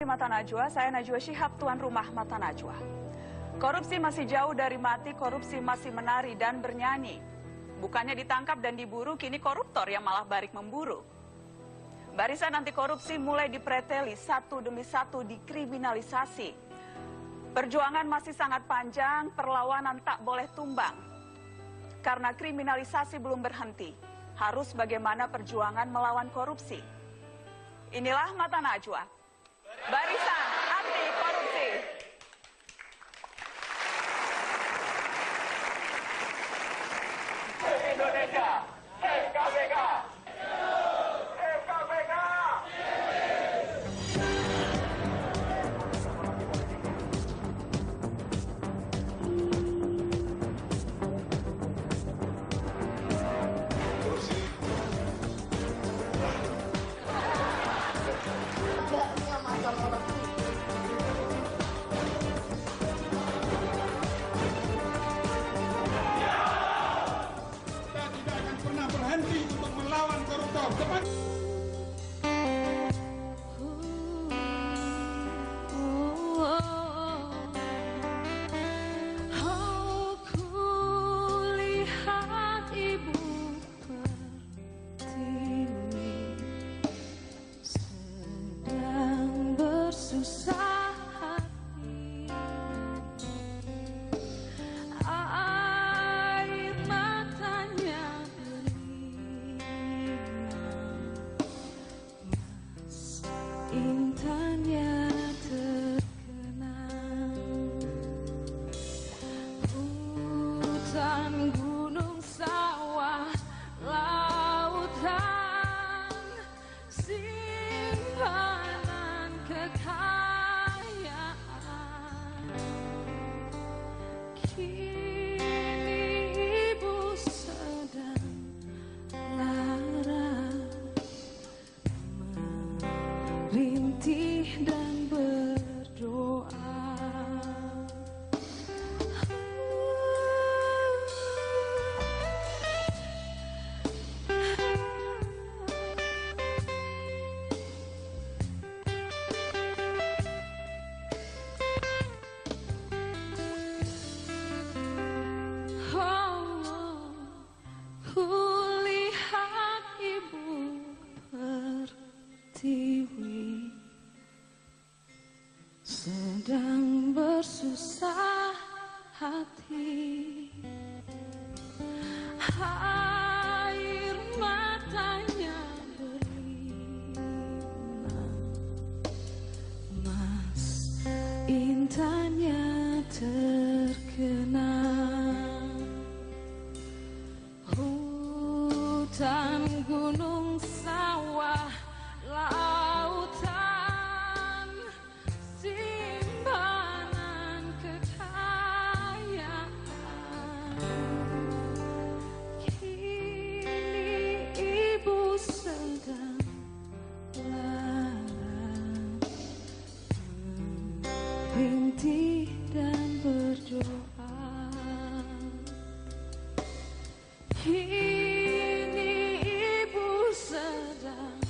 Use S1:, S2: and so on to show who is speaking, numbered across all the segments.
S1: Mata Najwa, saya Najwa Shihab, tuan rumah Mata Najwa. Korupsi masih jauh dari mati, korupsi masih menari dan bernyanyi. Bukannya ditangkap dan diburu, kini koruptor yang malah balik memburu. Barisan anti korupsi mulai dipreteli, satu demi satu dikriminalisasi. Perjuangan masih sangat panjang, perlawanan tak boleh tumbang. Karena kriminalisasi belum berhenti, harus bagaimana perjuangan melawan korupsi. Inilah Mata Najwa, barisan anti korupsi.
S2: Indonesia, KPK. Berhenti untuk melawan koruptor. Cepat.
S3: Aku lihat ibu pertiwi sedang bersusah hati. Air matanya intannya terkenang, hutan, gunung, sawah, lautan, simpanan kekayaan. Kini ibu sedang lara, rintih dan berdoa. Kulihat ibu pertiwi sedang bersusah hati. Air matanya berlinang, mas intannya terkenang, hutan, gunung, sawah, lautan, simpanan kekayaan. Kini ibu sedang lara, merintih dan berdoa. Kini ibu sedang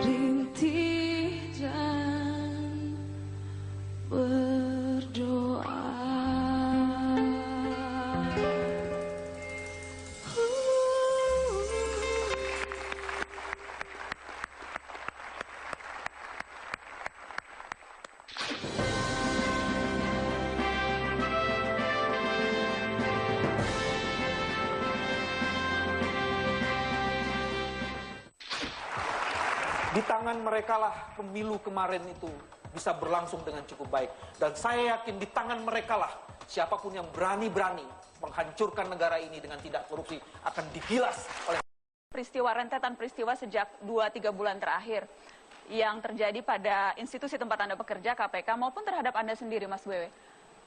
S3: merintih dan berdoa.
S4: Di tangan mereka lah pemilu kemarin itu bisa berlangsung dengan cukup baik. Dan saya yakin di tangan mereka lah siapapun yang berani-berani menghancurkan negara ini dengan tidak korupsi akan digilas oleh
S1: Peristiwa rentetan peristiwa sejak 2-3 bulan terakhir yang terjadi pada institusi tempat Anda bekerja, KPK, maupun terhadap Anda sendiri, Mas Wewe.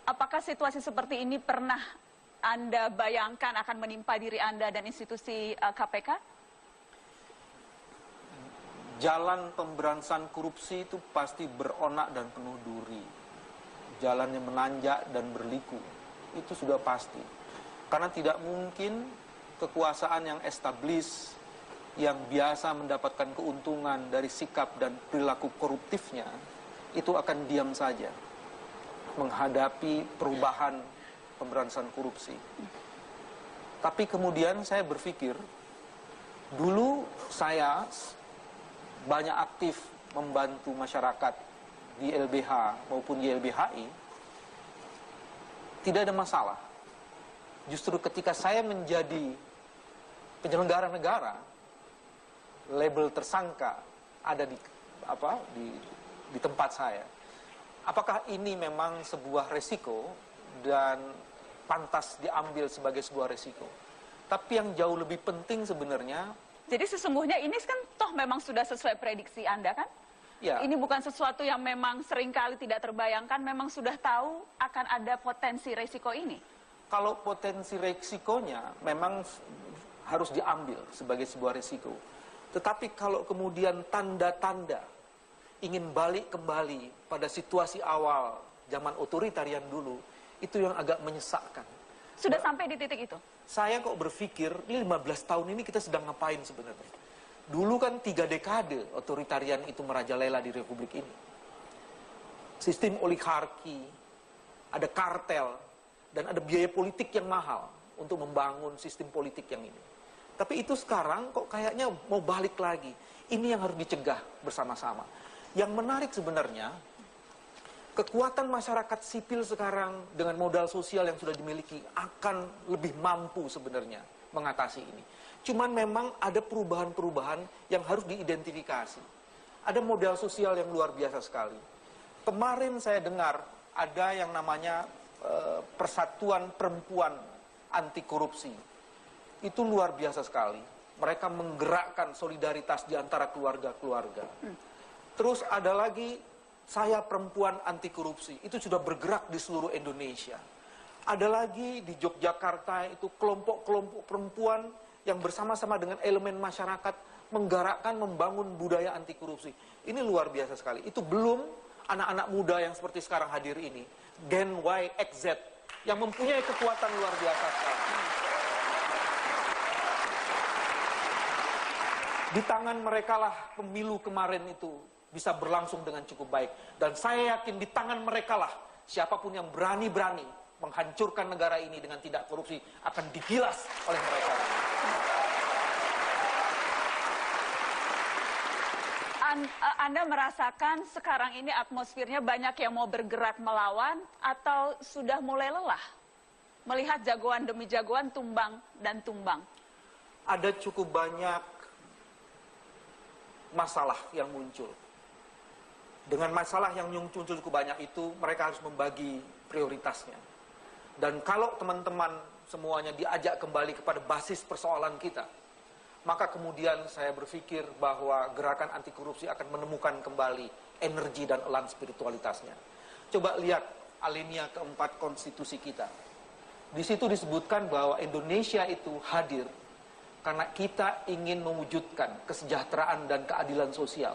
S1: Apakah situasi seperti ini pernah Anda bayangkan akan menimpa diri Anda dan institusi KPK?
S4: jalan pemberantasan korupsi itu pasti beronak dan penuh duri. Jalannya menanjak dan berliku. Itu sudah pasti. Karena tidak mungkin kekuasaan yang establis, yang biasa mendapatkan keuntungan dari sikap dan perilaku koruptifnya, itu akan diam saja menghadapi perubahan pemberantasan korupsi. Tapi kemudian saya berpikir, dulu saya banyak aktif membantu masyarakat di LBH maupun di LBHI, tidak ada masalah. Justru ketika saya menjadi penyelenggara negara, label tersangka ada di tempat saya. Apakah ini memang sebuah resiko dan pantas diambil sebagai sebuah resiko? Tapi yang jauh lebih penting sebenarnya,
S1: Jadi sesungguhnya ini kan toh memang sudah sesuai prediksi Anda kan?
S4: ya,
S1: Ini bukan sesuatu yang memang seringkali tidak terbayangkan, memang sudah tahu akan ada potensi resiko ini.
S4: kalau potensi resikonya memang harus diambil sebagai sebuah resiko. Tetapi kalau kemudian tanda-tanda ingin balik kembali pada situasi awal zaman otoritarian dulu, itu yang agak menyesakkan.
S1: Sudah sampai di titik itu?
S4: Saya kok berpikir, ini 15 tahun ini kita sedang ngapain sebenarnya? Dulu kan 3 dekade otoritarian itu merajalela di Republik ini. Sistem oligarki, ada kartel, dan ada biaya politik yang mahal untuk membangun sistem politik yang ini. Tapi itu sekarang kok kayaknya mau balik lagi. Ini yang harus dicegah bersama-sama. Yang menarik sebenarnya, kekuatan masyarakat sipil sekarang dengan modal sosial yang sudah dimiliki akan lebih mampu sebenarnya mengatasi ini. Cuman memang ada perubahan-perubahan yang harus diidentifikasi. Ada modal sosial yang luar biasa sekali. Kemarin saya dengar ada yang namanya Persatuan Perempuan Anti Korupsi. Itu luar biasa sekali. Mereka menggerakkan solidaritas di antara keluarga-keluarga. Terus ada lagi Saya Perempuan Anti Korupsi. Itu sudah bergerak di seluruh Indonesia. Ada lagi di Yogyakarta itu kelompok-kelompok perempuan yang bersama-sama dengan elemen masyarakat menggerakkan membangun budaya anti korupsi. Ini luar biasa sekali. Itu belum anak-anak muda yang seperti sekarang hadir ini, Gen Y, X, Z, yang mempunyai kekuatan luar biasa sekali. Di tangan mereka lah pemilu kemarin itu bisa berlangsung dengan cukup baik. Dan saya yakin di tangan mereka lah siapapun yang berani-berani menghancurkan negara ini dengan tidak korupsi akan digilas oleh mereka.
S1: Anda merasakan sekarang ini atmosfernya banyak yang mau bergerak melawan atau sudah mulai lelah melihat jagoan demi jagoan tumbang dan tumbang?
S4: Ada cukup banyak masalah yang muncul. Dengan masalah yang muncul cukup banyak itu, mereka harus membagi prioritasnya. Dan kalau teman-teman semuanya diajak kembali kepada basis persoalan kita, maka kemudian saya berpikir bahwa gerakan anti korupsi akan menemukan kembali energi dan elan spiritualitasnya. Coba lihat alinea keempat konstitusi kita. Di situ disebutkan bahwa Indonesia itu hadir karena kita ingin mewujudkan kesejahteraan dan keadilan sosial.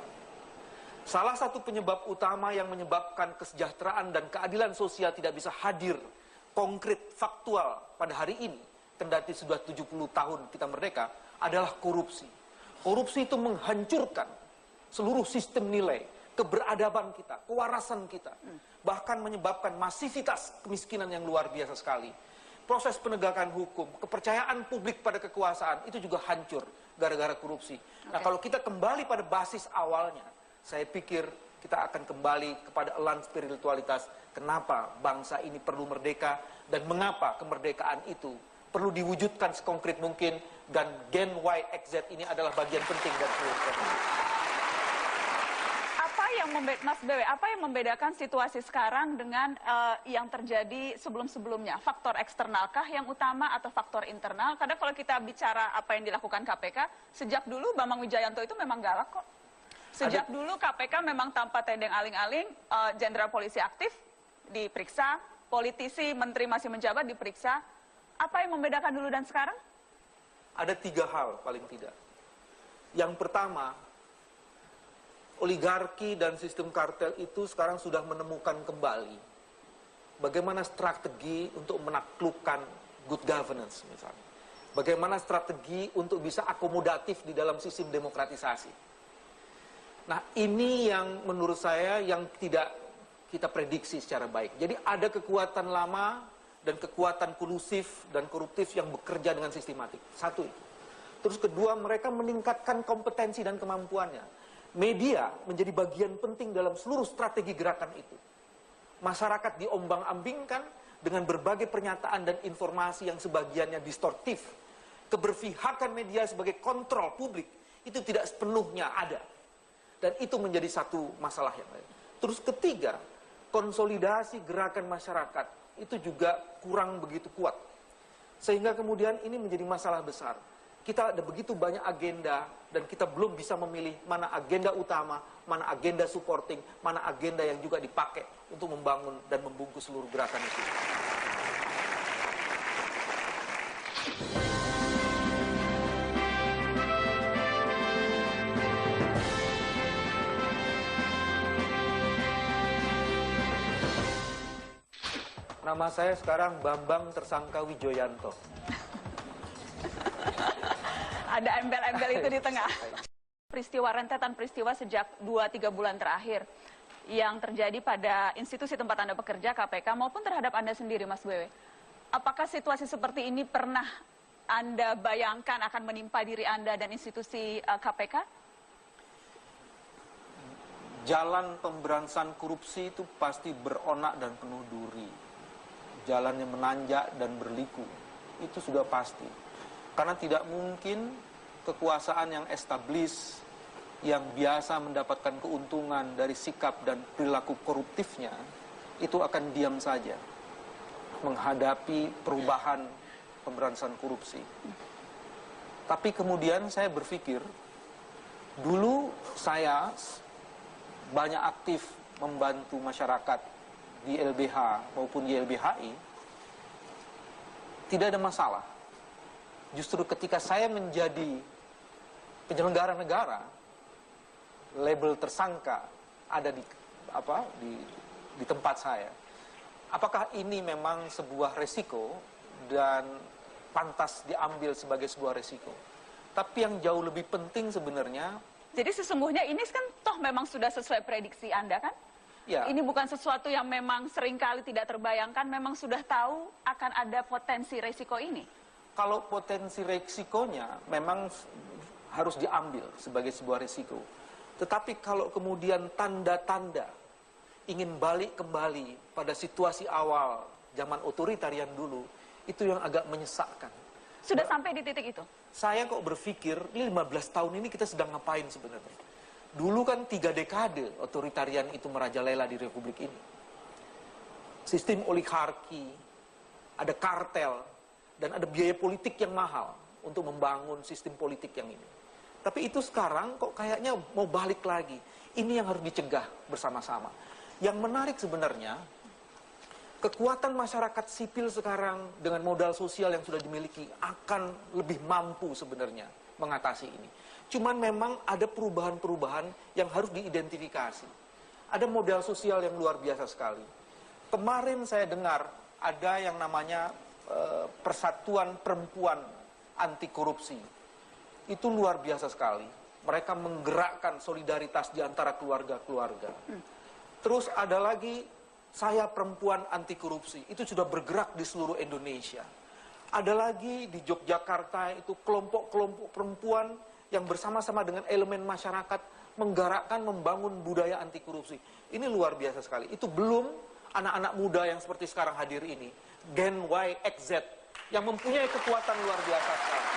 S4: Salah satu penyebab utama yang menyebabkan kesejahteraan dan keadilan sosial tidak bisa hadir konkret, faktual pada hari ini, kendati sudah 70 tahun kita merdeka, adalah korupsi. Korupsi itu menghancurkan seluruh sistem nilai, keberadaban kita, kewarasan kita, bahkan menyebabkan masivitas kemiskinan yang luar biasa sekali. Proses penegakan hukum, kepercayaan publik pada kekuasaan, itu juga hancur gara-gara korupsi. Nah, kalau kita kembali pada basis awalnya, saya pikir kita akan kembali kepada elan spiritualitas. Kenapa bangsa ini perlu merdeka dan mengapa kemerdekaan itu perlu diwujudkan sekonkret mungkin, dan Gen Y, X, Z ini adalah bagian penting dari seluruh proses.
S1: Mas Bewe, apa yang membedakan situasi sekarang dengan yang terjadi sebelum-sebelumnya? Faktor eksternalkah yang utama atau faktor internal? Karena kalau kita bicara apa yang dilakukan KPK, sejak dulu Bambang Wijayanto itu memang galak kok. Sejak dulu KPK memang tanpa tendeng aling-aling, jenderal polisi aktif diperiksa, politisi, menteri masih menjabat diperiksa. Apa yang membedakan dulu dan sekarang?
S4: Ada 3 hal paling tidak. Yang pertama, oligarki dan sistem kartel itu sekarang sudah menemukan kembali bagaimana strategi untuk menaklukkan good governance misalnya. Bagaimana strategi untuk bisa akomodatif di dalam sistem demokratisasi. Nah, ini yang menurut saya yang tidak kita prediksi secara baik. Jadi ada kekuatan lama dan kekuatan kolusif dan koruptif yang bekerja dengan sistematik. Satu itu. Terus kedua, mereka meningkatkan kompetensi dan kemampuannya. Media menjadi bagian penting dalam seluruh strategi gerakan itu. Masyarakat diombang-ambingkan dengan berbagai pernyataan dan informasi yang sebagiannya distortif. Keberpihakan media sebagai kontrol publik itu tidak sepenuhnya ada. Dan itu menjadi satu masalah yang lain. Terus ketiga, konsolidasi gerakan masyarakat itu juga kurang begitu kuat. Sehingga kemudian ini menjadi masalah besar. Kita ada begitu banyak agenda dan kita belum bisa memilih mana agenda utama, mana agenda supporting, mana agenda yang juga dipakai untuk membangun dan membungkus seluruh gerakan itu. Nama saya sekarang Bambang Tersangka Wijoyanto.
S1: Ada embel-embel itu di tengah. Peristiwa rentetan peristiwa sejak 2-3 bulan terakhir yang terjadi pada institusi tempat Anda bekerja, KPK, maupun terhadap Anda sendiri, Mas Wewe. Apakah situasi seperti ini pernah Anda bayangkan akan menimpa diri Anda dan institusi KPK?
S4: Jalan pemberantasan korupsi itu pasti beronak dan penuh duri. Jalannya menanjak dan berliku. Itu sudah pasti. Karena tidak mungkin kekuasaan yang establis, yang biasa mendapatkan keuntungan dari sikap dan perilaku koruptifnya, itu akan diam saja menghadapi perubahan pemberantasan korupsi. Tapi kemudian saya berpikir, dulu saya banyak aktif membantu masyarakat di LBH maupun di LBHI, tidak ada masalah. Justru ketika saya menjadi penyelenggara negara, label tersangka ada di tempat saya. Apakah ini memang sebuah resiko dan pantas diambil sebagai sebuah resiko? Tapi yang jauh lebih penting sebenarnya.
S1: Jadi sesungguhnya ini kan toh memang sudah sesuai prediksi Anda kan?
S4: Ya.
S1: Ini bukan sesuatu yang memang seringkali tidak terbayangkan, memang sudah tahu akan ada potensi resiko ini.
S4: Kalau potensi resikonya memang harus diambil sebagai sebuah resiko. Tetapi kalau kemudian tanda-tanda ingin balik kembali pada situasi awal zaman otoritarian dulu, itu yang agak menyesakkan.
S1: Sudah sampai di titik itu?
S4: Saya kok berpikir, 15 tahun ini kita sedang ngapain sebenarnya? Dulu kan 3 dekade otoritarian itu merajalela di Republik ini. Sistem oligarki, ada kartel, dan ada biaya politik yang mahal untuk membangun sistem politik yang ini. Tapi itu sekarang kok kayaknya mau balik lagi. Ini yang harus dicegah bersama-sama. Yang menarik sebenarnya, kekuatan masyarakat sipil sekarang dengan modal sosial yang sudah dimiliki akan lebih mampu sebenarnya mengatasi ini. Cuman memang ada perubahan-perubahan yang harus diidentifikasi. Ada modal sosial yang luar biasa sekali. Kemarin saya dengar ada yang namanya Persatuan Perempuan Anti Korupsi. Itu luar biasa sekali. Mereka menggerakkan solidaritas di antara keluarga-keluarga. Terus ada lagi Saya Perempuan Anti Korupsi. Itu sudah bergerak di seluruh Indonesia. Ada lagi di Yogyakarta itu kelompok-kelompok perempuan yang bersama-sama dengan elemen masyarakat menggerakkan membangun budaya anti korupsi. Ini luar biasa sekali. Itu belum anak-anak muda yang seperti sekarang hadir ini. Gen Y, X, Z yang mempunyai kekuatan luar biasa sekali.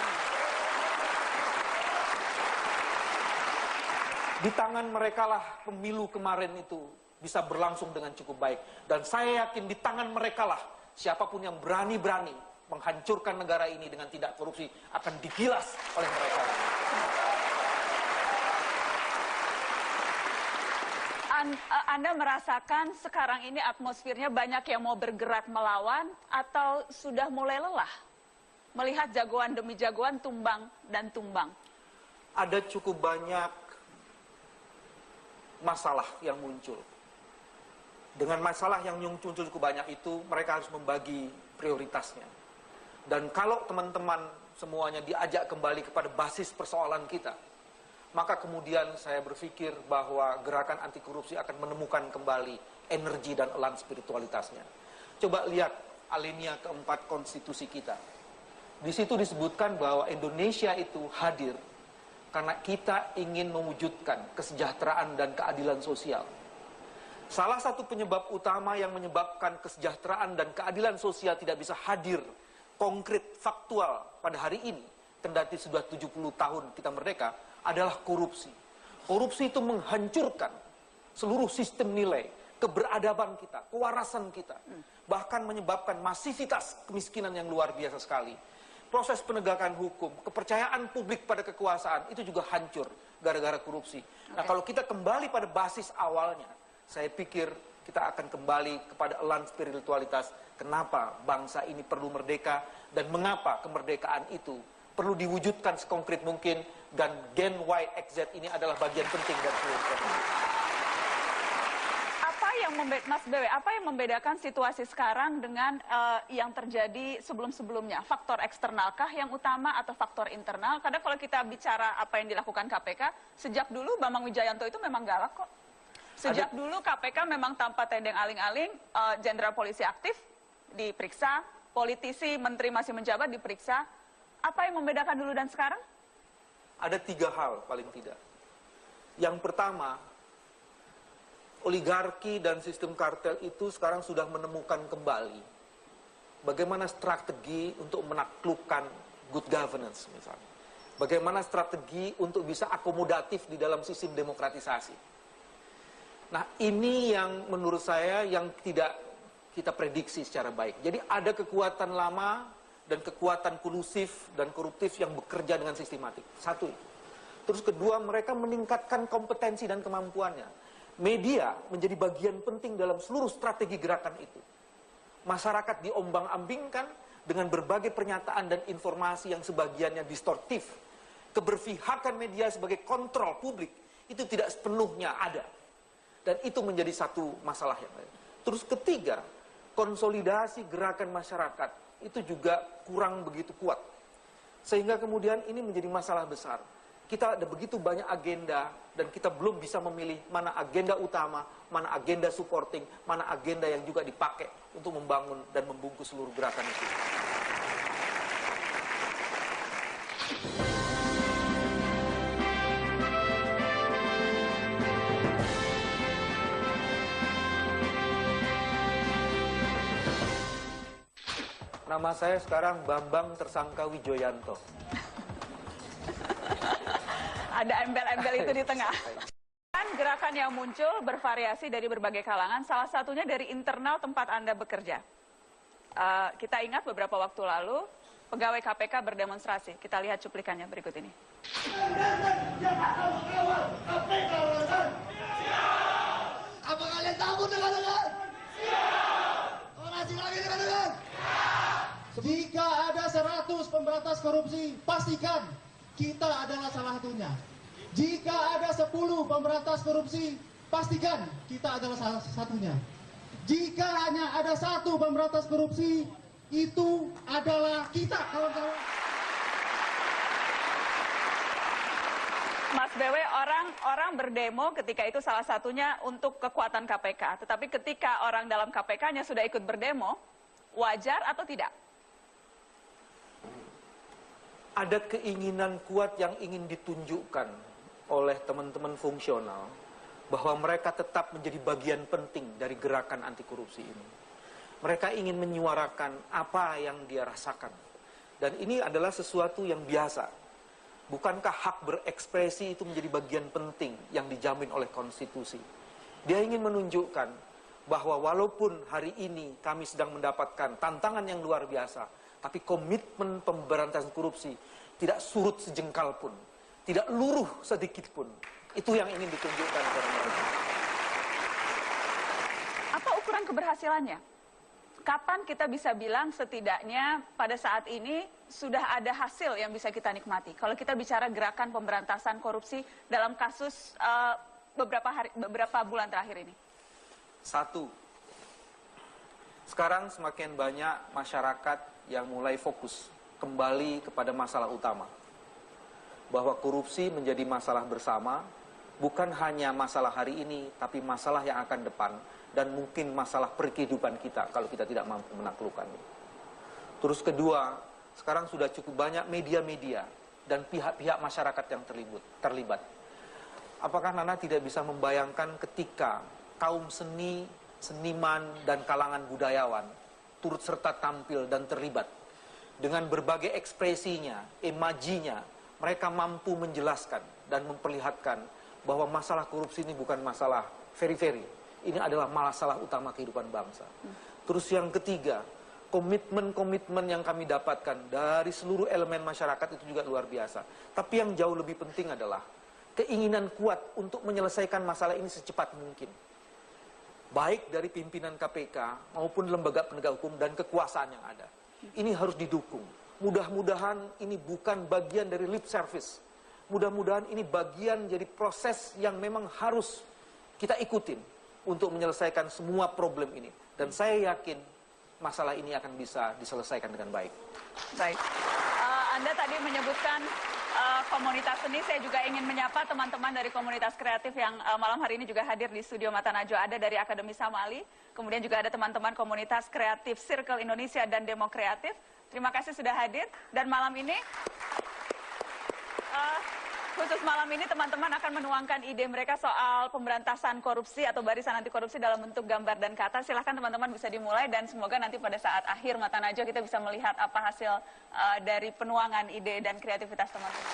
S4: Di tangan mereka lah pemilu kemarin itu bisa berlangsung dengan cukup baik. Dan saya yakin di tangan mereka lah siapapun yang berani-berani menghancurkan negara ini dengan tidak korupsi akan digilas oleh mereka.
S1: Anda merasakan sekarang ini atmosfernya banyak yang mau bergerak melawan atau sudah mulai lelah melihat jagoan demi jagoan tumbang dan tumbang?
S4: Ada cukup banyak masalah yang muncul. Dengan masalah yang muncul cukup banyak itu, mereka harus membagi prioritasnya. Dan kalau teman-teman semuanya diajak kembali kepada basis persoalan kita, maka kemudian saya berpikir bahwa gerakan anti korupsi akan menemukan kembali energi dan elan spiritualitasnya. Coba lihat alinea keempat konstitusi kita. Di situ disebutkan bahwa Indonesia itu hadir karena kita ingin mewujudkan kesejahteraan dan keadilan sosial. Salah satu penyebab utama yang menyebabkan kesejahteraan dan keadilan sosial tidak bisa hadir konkret, faktual pada hari ini, kendati sudah 70 tahun kita merdeka, adalah korupsi. Korupsi itu menghancurkan seluruh sistem nilai, keberadaban kita, kewarasan kita, bahkan menyebabkan masivitas kemiskinan yang luar biasa sekali. Proses penegakan hukum, kepercayaan publik pada kekuasaan, itu juga hancur gara-gara korupsi. Nah, kalau kita kembali pada basis awalnya, saya pikir kita akan kembali kepada elan spiritualitas. Kenapa bangsa ini perlu merdeka dan mengapa kemerdekaan itu perlu diwujudkan sekonkret mungkin, dan Gen Y, X, Z ini adalah bagian penting dari seluruh proses.
S1: Mas Bewe, apa yang membedakan situasi sekarang dengan yang terjadi sebelum-sebelumnya? Faktor eksternalkah yang utama atau faktor internal? Karena kalau kita bicara apa yang dilakukan KPK, sejak dulu Bambang Wijayanto itu memang galak kok. Sejak dulu KPK memang tanpa tendeng aling-aling, jenderal polisi aktif diperiksa, politisi, menteri masih menjabat diperiksa. Apa yang membedakan dulu dan sekarang?
S4: Ada 3 hal paling tidak. Yang pertama, oligarki dan sistem kartel itu sekarang sudah menemukan kembali bagaimana strategi untuk menaklukkan good governance misalnya. Bagaimana strategi untuk bisa akomodatif di dalam sistem demokratisasi. Nah, ini yang menurut saya yang tidak kita prediksi secara baik. Jadi ada kekuatan lama dan kekuatan kolusif dan koruptif yang bekerja dengan sistematik. Satu itu. Terus kedua, mereka meningkatkan kompetensi dan kemampuannya. Media menjadi bagian penting dalam seluruh strategi gerakan itu. Masyarakat diombang-ambingkan dengan berbagai pernyataan dan informasi yang sebagiannya distortif. Keberpihakan media sebagai kontrol publik itu tidak sepenuhnya ada. Dan itu menjadi satu masalah yang lain. Terus ketiga, konsolidasi gerakan masyarakat itu juga kurang begitu kuat. Sehingga kemudian ini menjadi masalah besar. Kita ada begitu banyak agenda dan kita belum bisa memilih mana agenda utama, mana agenda supporting, mana agenda yang juga dipakai untuk membangun dan membungkus seluruh gerakan itu. Nama saya sekarang Bambang Tersangka Wijoyanto.
S1: Ada embel-embel itu di tengah. Gerakan yang muncul bervariasi dari berbagai kalangan, salah satunya dari internal tempat Anda bekerja. Kita ingat beberapa waktu lalu, pegawai KPK berdemonstrasi. Kita lihat cuplikannya berikut ini.
S5: Apa kalian takut dengan? Orasi lagi dengan? Jika ada 100 pemberantas korupsi, pastikan kita adalah salah satunya. Jika ada 10 pemberantas korupsi, pastikan kita adalah salah satunya. Jika hanya ada 1 pemberantas korupsi, itu adalah kita, kawan-kawan.
S1: Mas Bewe, orang berdemo ketika itu salah satunya untuk kekuatan KPK. Tetapi ketika orang dalam KPK-nya sudah ikut berdemo, wajar atau tidak?
S4: Ada keinginan kuat yang ingin ditunjukkan oleh teman-teman fungsional bahwa mereka tetap menjadi bagian penting dari gerakan anti korupsi ini. Mereka ingin menyuarakan apa yang dia rasakan. Dan ini adalah sesuatu yang biasa. Bukankah hak berekspresi itu menjadi bagian penting yang dijamin oleh konstitusi? Dia ingin menunjukkan bahwa walaupun hari ini kami sedang mendapatkan tantangan yang luar biasa, tapi komitmen pemberantasan korupsi tidak surut sejengkal pun, tidak luruh sedikit pun. Itu yang ingin ditunjukkan kepada mereka.
S1: Apa ukuran keberhasilannya? Kapan kita bisa bilang setidaknya pada saat ini sudah ada hasil yang bisa kita nikmati? Kalau kita bicara gerakan pemberantasan korupsi dalam kasus beberapa bulan terakhir ini.
S4: 1. Sekarang semakin banyak masyarakat yang mulai fokus kembali kepada masalah utama. Bahwa korupsi menjadi masalah bersama, bukan hanya masalah hari ini, tapi masalah yang akan depan, dan mungkin masalah perkehidupan kita kalau kita tidak mampu menaklukkannya. Terus kedua, sekarang sudah cukup banyak media-media dan pihak-pihak masyarakat yang terlibat. Apakah Nana tidak bisa membayangkan ketika kaum seni, seniman, dan kalangan budayawan turut serta tampil dan terlibat dengan berbagai ekspresinya, imajinya, mereka mampu menjelaskan dan memperlihatkan bahwa masalah korupsi ini bukan masalah very-very. Ini adalah masalah utama kehidupan bangsa. Terus yang ketiga, komitmen-komitmen yang kami dapatkan dari seluruh elemen masyarakat itu juga luar biasa. Tapi yang jauh lebih penting adalah keinginan kuat untuk menyelesaikan masalah ini secepat mungkin. Baik dari pimpinan KPK maupun lembaga penegak hukum dan kekuasaan yang ada. Ini harus didukung. Mudah-mudahan ini bukan bagian dari lip service. Mudah-mudahan ini bagian dari proses yang memang harus kita ikutin untuk menyelesaikan semua problem ini. Dan saya yakin masalah ini akan bisa diselesaikan dengan baik.
S1: Baik. Anda tadi menyebutkan komunitas seni, saya juga ingin menyapa teman-teman dari komunitas kreatif yang malam hari ini juga hadir di studio Mata Najwa. Ada dari Akademi Samali, kemudian juga ada teman-teman komunitas kreatif Circle Indonesia dan Demo Kreatif. Terima kasih sudah hadir. Dan malam ini, khusus malam ini teman-teman akan menuangkan ide mereka soal pemberantasan korupsi atau barisan anti korupsi dalam bentuk gambar dan kata. Silahkan teman-teman bisa dimulai dan semoga nanti pada saat akhir Mata Najwa kita bisa melihat apa hasil dari penuangan ide dan kreativitas teman-teman.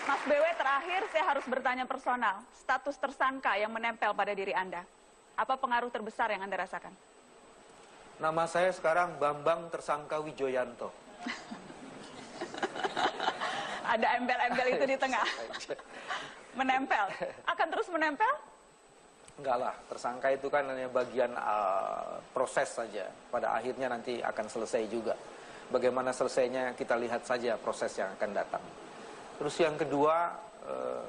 S1: Mas BW, terakhir saya harus bertanya personal. Status tersangka yang menempel pada diri Anda, apa pengaruh terbesar yang Anda rasakan?
S4: Nama saya sekarang Bambang Tersangka Wijoyanto.
S1: Ada embel-embel itu di tengah. Menempel. Akan terus menempel?
S4: Enggak lah, tersangka itu kan hanya bagian proses saja. Pada akhirnya nanti akan selesai juga. Bagaimana selesainya kita lihat saja proses yang akan datang. Terus yang kedua,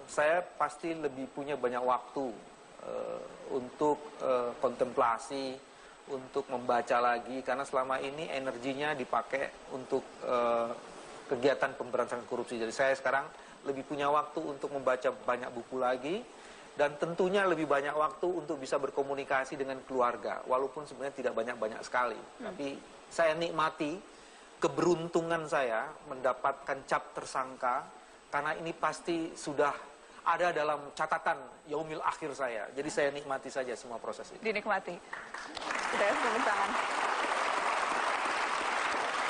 S4: saya pasti lebih punya banyak waktu untuk kontemplasi, untuk membaca lagi. Karena selama ini energinya dipakai untuk kegiatan pemberantasan korupsi. Jadi saya sekarang lebih punya waktu untuk membaca banyak buku lagi. Dan tentunya lebih banyak waktu untuk bisa berkomunikasi dengan keluarga. Walaupun sebenarnya tidak banyak-banyak sekali. Tapi saya nikmati keberuntungan saya mendapatkan cap tersangka. Karena ini pasti sudah ada dalam catatan yaumil akhir saya. Jadi saya nikmati saja semua proses ini.
S1: Dinikmati. Sudah tepuk tangan.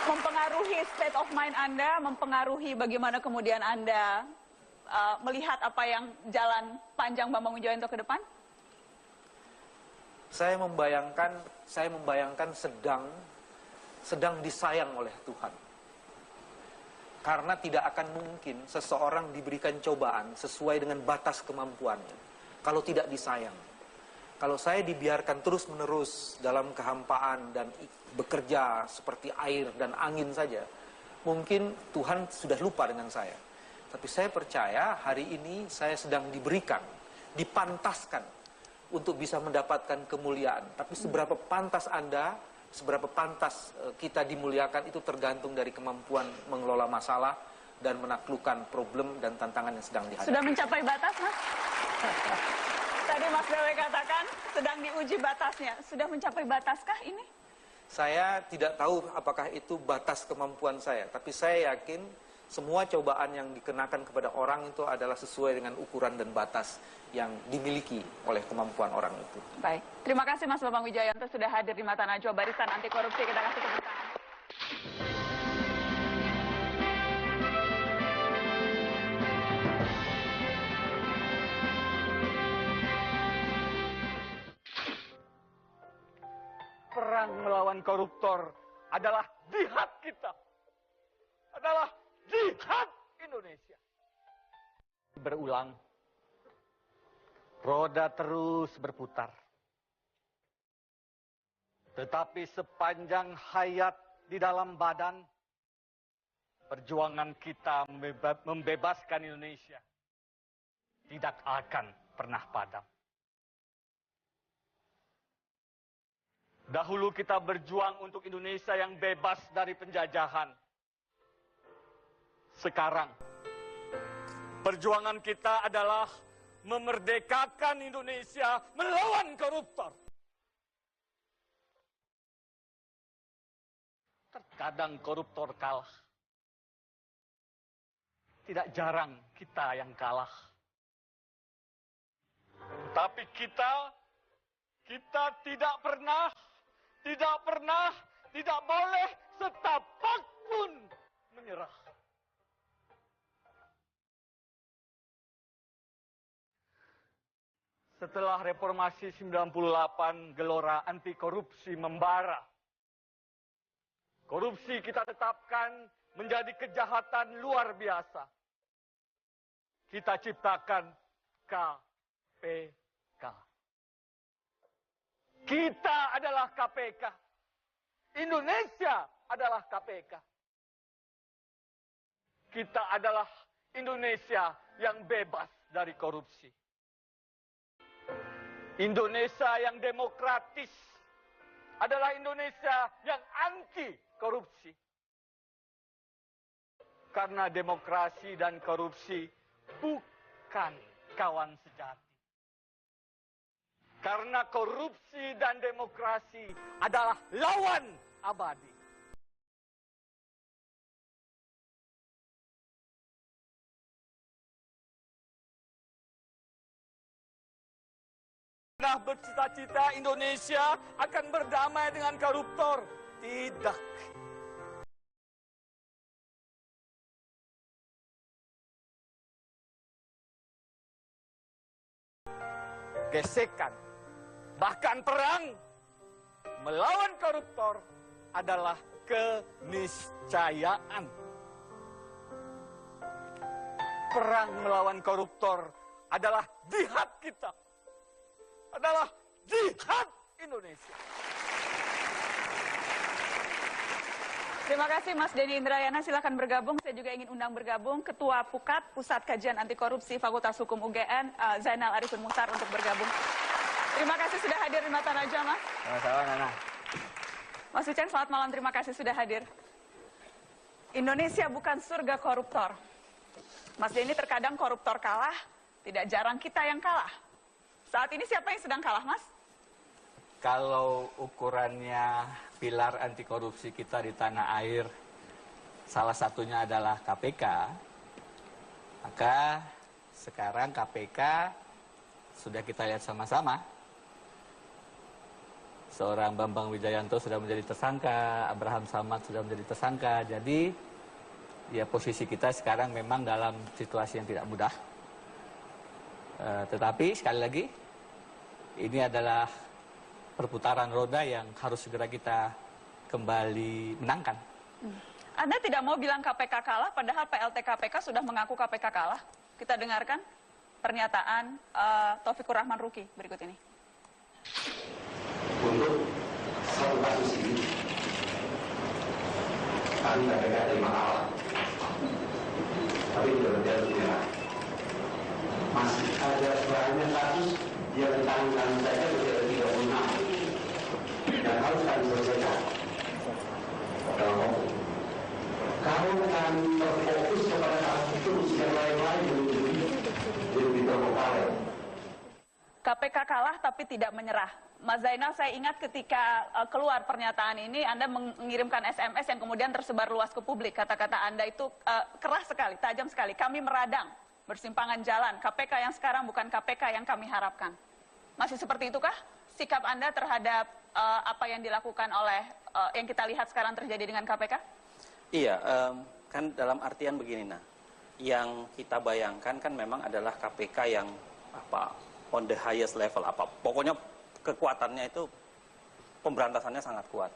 S1: Mempengaruhi state of mind Anda, mempengaruhi bagaimana kemudian Anda melihat apa yang jalan panjang Bambang Wijoyanto ke depan?
S4: Saya membayangkan sedang disayang oleh Tuhan. Karena tidak akan mungkin seseorang diberikan cobaan sesuai dengan batas kemampuannya kalau tidak disayang. Kalau saya dibiarkan terus-menerus dalam kehampaan dan bekerja seperti air dan angin saja, mungkin Tuhan sudah lupa dengan saya. Tapi saya percaya hari ini saya sedang diberikan, dipantaskan untuk bisa mendapatkan kemuliaan. Tapi seberapa pantas Anda, seberapa pantas kita dimuliakan itu tergantung dari kemampuan mengelola masalah dan menaklukkan problem dan tantangan yang sedang dihadapi.
S1: Sudah mencapai batas, Mas? Tadi Mas BW katakan sedang diuji batasnya. Sudah mencapai bataskah ini?
S4: Saya tidak tahu apakah itu batas kemampuan saya. Tapi saya yakin semua cobaan yang dikenakan kepada orang itu adalah sesuai dengan ukuran dan batas yang dimiliki oleh kemampuan orang itu.
S1: Baik. Terima kasih Mas Bambang Wijoyanto sudah hadir di Mata Najwa, Barisan Anti Korupsi. Kita kasih tepuk tangan.
S6: Perang melawan koruptor adalah jihad kita. Adalah jihad Indonesia. Berulang. Roda terus berputar. Tetapi sepanjang hayat di dalam badan, perjuangan kita membebaskan Indonesia tidak akan pernah padam. Dahulu kita berjuang untuk Indonesia yang bebas dari penjajahan. Sekarang, perjuangan kita adalah memerdekakan Indonesia melawan koruptor. Terkadang koruptor kalah. Tidak jarang kita yang kalah. Tapi kita tidak pernah, tidak boleh setapak pun menyerah. Setelah reformasi 98, gelora anti korupsi membara. Korupsi kita tetapkan menjadi kejahatan luar biasa. Kita ciptakan KPK. Kita adalah KPK. Indonesia adalah KPK. Kita adalah Indonesia yang bebas dari korupsi. Indonesia yang demokratis adalah Indonesia yang anti korupsi. Karena demokrasi dan korupsi bukan kawan sejati. Karena korupsi dan demokrasi adalah lawan abadi. Nah, bercita-cita Indonesia akan berdamai dengan koruptor. Tidak. Gesekan, bahkan perang melawan koruptor adalah keniscayaan. Perang melawan koruptor adalah jihad kita. Adalah jihad Indonesia.
S1: Terima kasih Mas Denny Indrayana, silakan bergabung. Saya juga ingin undang bergabung Ketua PUKAT, Pusat Kajian Anti Korupsi Fakultas Hukum UGN, Zainal Arifin Muchtar untuk bergabung. Terima kasih sudah hadir di Mata Najwa, Mas.
S7: Sama-sama, Nana.
S1: Mas Uceng, selamat malam, terima kasih sudah hadir. Indonesia bukan surga koruptor. Mas Denny, terkadang koruptor kalah, tidak jarang kita yang kalah. Saat ini siapa yang sedang kalah, Mas?
S7: Kalau ukurannya pilar anti korupsi kita di tanah air, salah satunya adalah KPK, maka sekarang KPK sudah kita lihat sama-sama. Seorang Bambang Wijayanto sudah menjadi tersangka, Abraham Samad sudah menjadi tersangka. Jadi, ya posisi kita sekarang memang dalam situasi yang tidak mudah. Tetapi sekali lagi, ini adalah perputaran roda yang harus segera kita kembali menangkan.
S1: Anda tidak mau bilang KPK kalah, padahal PLT KPK sudah mengaku KPK kalah. Kita dengarkan pernyataan Taufikur Rahman Ruki berikut ini.
S8: Untuk satu kasus ini, kami KPK terima kalah. Tapi tidak berjalan menyerah. Masih ada banyak kasus yang ditangani saja menjadi 36 dan harus kami selesaikan. Kalau kami terfokus kepada kasus yang lain-lain lebih terbengkalai.
S1: KPK kalah tapi tidak menyerah. Mas Zainal, saya ingat ketika keluar pernyataan ini, Anda mengirimkan SMS yang kemudian tersebar luas ke publik. Kata-kata Anda itu keras sekali, tajam sekali. Kami meradang bersimpangan jalan. KPK yang sekarang bukan KPK yang kami harapkan. Masih seperti itukah sikap Anda terhadap apa yang dilakukan oleh yang kita lihat sekarang terjadi dengan KPK?
S9: Iya, kan dalam artian begini, nah, yang kita bayangkan kan memang adalah KPK yang on the highest level, pokoknya kekuatannya itu pemberantasannya sangat kuat.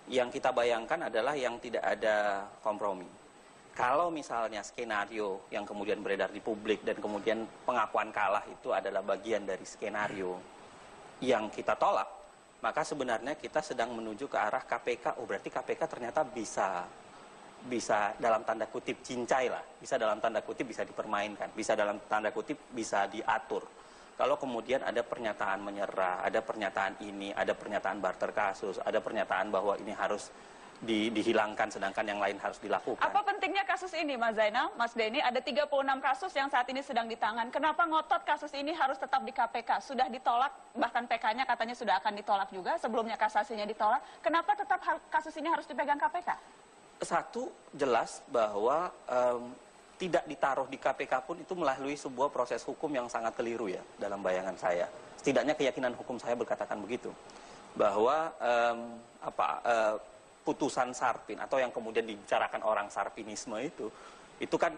S9: Yang kita bayangkan adalah yang tidak ada kompromi. Kalau misalnya skenario yang kemudian beredar di publik dan kemudian pengakuan kalah itu adalah bagian dari skenario yang kita tolak, maka sebenarnya kita sedang menuju ke arah KPK. Oh, berarti KPK ternyata bisa dalam tanda kutip cincai lah, bisa dalam tanda kutip bisa dipermainkan, bisa dalam tanda kutip bisa diatur. kalau kemudian ada pernyataan menyerah, ada pernyataan ini, ada pernyataan barter kasus, ada pernyataan bahwa ini harus dihilangkan sedangkan yang lain harus dilakukan.
S1: Apa pentingnya kasus ini, Mas Zainal, Mas Denny? Ada 36 kasus yang saat ini sedang ditangan. Kenapa ngotot kasus ini harus tetap di KPK? Sudah ditolak, bahkan PK-nya katanya sudah akan ditolak juga, sebelumnya kasasinya ditolak. Kenapa tetap kasus ini harus dipegang KPK?
S9: Satu, jelas bahwa tidak ditaruh di KPK pun itu melalui sebuah proses hukum yang sangat keliru ya, dalam bayangan saya. Setidaknya keyakinan hukum saya berkatakan begitu. Bahwa putusan Sarpin atau yang kemudian dibicarakan orang Sarpinisme itu kan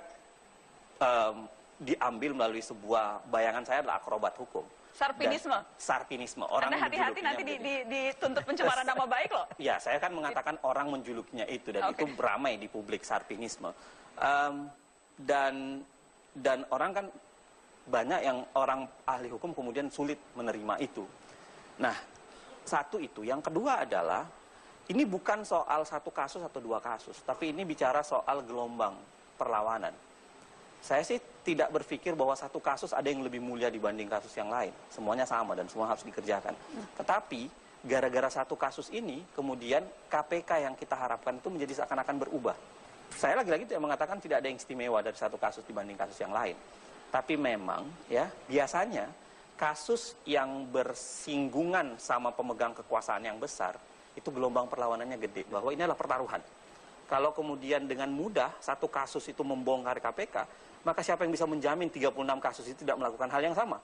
S9: diambil melalui sebuah, bayangan saya adalah akrobat hukum.
S1: Sarpinisme?
S9: Sarpinisme. Orang
S1: Anda hati-hati nanti dituntut pencemaran nama baik loh.
S9: Ya, saya kan mengatakan orang menjulukinya itu, dan itu beramai di publik, Sarpinisme. Dan orang kan banyak yang orang ahli hukum kemudian sulit menerima itu. Nah, satu itu. Yang kedua adalah, ini bukan soal satu kasus atau dua kasus, tapi ini bicara soal gelombang perlawanan. Saya sih tidak berpikir bahwa satu kasus ada yang lebih mulia dibanding kasus yang lain. Semuanya sama dan semua harus dikerjakan. Tetapi, gara-gara satu kasus ini, kemudian KPK yang kita harapkan itu menjadi seakan-akan berubah. Saya lagi-lagi tidak mengatakan tidak ada yang istimewa dari satu kasus dibanding kasus yang lain. Tapi memang, ya, biasanya kasus yang bersinggungan sama pemegang kekuasaan yang besar, itu gelombang perlawanannya gede, bahwa ini adalah pertaruhan. Kalau kemudian dengan mudah satu kasus itu membongkar KPK, maka siapa yang bisa menjamin 36 kasus itu tidak melakukan hal yang sama?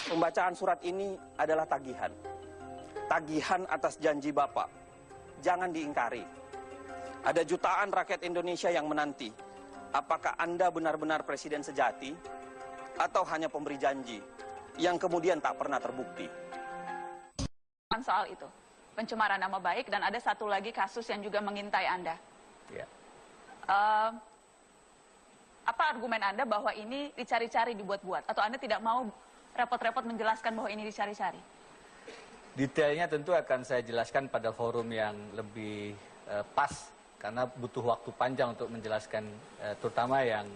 S9: Pembacaan surat ini adalah tagihan. Tagihan atas janji Bapak. Jangan diingkari. Ada jutaan rakyat Indonesia yang menanti. Apakah Anda benar-benar presiden sejati atau hanya pemberi janji yang kemudian tak pernah terbukti?
S1: Soal itu, pencemaran nama baik, dan ada satu lagi kasus yang juga mengintai Anda.
S7: Ya.
S1: Apa argumen Anda bahwa ini dicari-cari, dibuat-buat? Atau Anda tidak mau repot-repot menjelaskan bahwa ini dicari-cari?
S7: Detailnya tentu akan saya jelaskan pada forum yang lebih pas, karena butuh waktu panjang untuk menjelaskan, terutama yang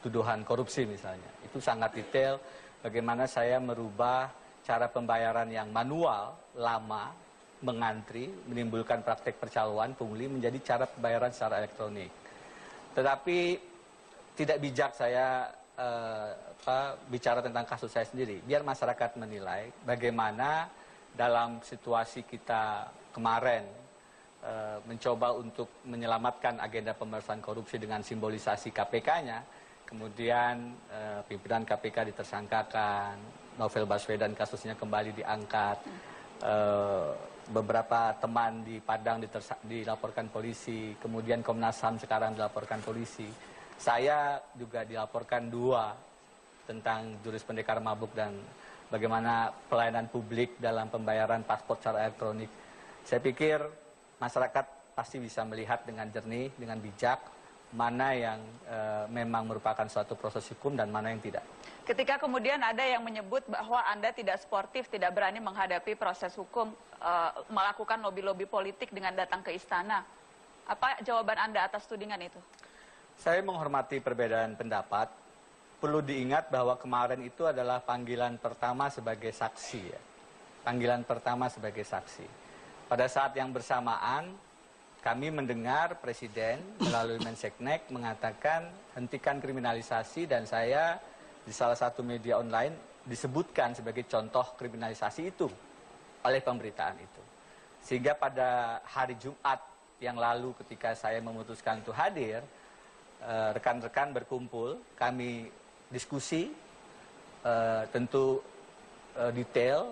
S7: tuduhan korupsi misalnya. Itu sangat detail bagaimana saya merubah cara pembayaran yang manual, lama, mengantri, menimbulkan praktek percaloan, pungli, menjadi cara pembayaran secara elektronik. Tetapi tidak bijak saya bicara tentang kasus saya sendiri. Biar masyarakat menilai bagaimana dalam situasi kita kemarin mencoba untuk menyelamatkan agenda pemberantasan korupsi dengan simbolisasi KPK-nya, kemudian pimpinan KPK ditersangkakan, Novel Baswedan kasusnya kembali diangkat, beberapa teman di Padang dilaporkan polisi, kemudian Komnas HAM sekarang dilaporkan polisi. Saya juga dilaporkan 2 tentang jurus pendekar mabuk dan bagaimana pelayanan publik dalam pembayaran paspor secara elektronik. Saya pikir masyarakat pasti bisa melihat dengan jernih, dengan bijak, mana yang memang merupakan suatu proses hukum dan mana yang tidak.
S1: Ketika kemudian ada yang menyebut bahwa Anda tidak sportif, tidak berani menghadapi proses hukum, melakukan lobi-lobi politik dengan datang ke istana, apa jawaban Anda atas tudingan itu?
S7: Saya menghormati perbedaan pendapat. Perlu diingat bahwa kemarin itu adalah panggilan pertama sebagai saksi, ya. Panggilan pertama sebagai saksi. Pada saat yang bersamaan, kami mendengar Presiden melalui Menseknek mengatakan hentikan kriminalisasi, dan saya di salah satu media online disebutkan sebagai contoh kriminalisasi itu oleh pemberitaan itu. Sehingga pada hari Jumat yang lalu ketika saya memutuskan untuk hadir, rekan-rekan berkumpul, kami diskusi tentu detail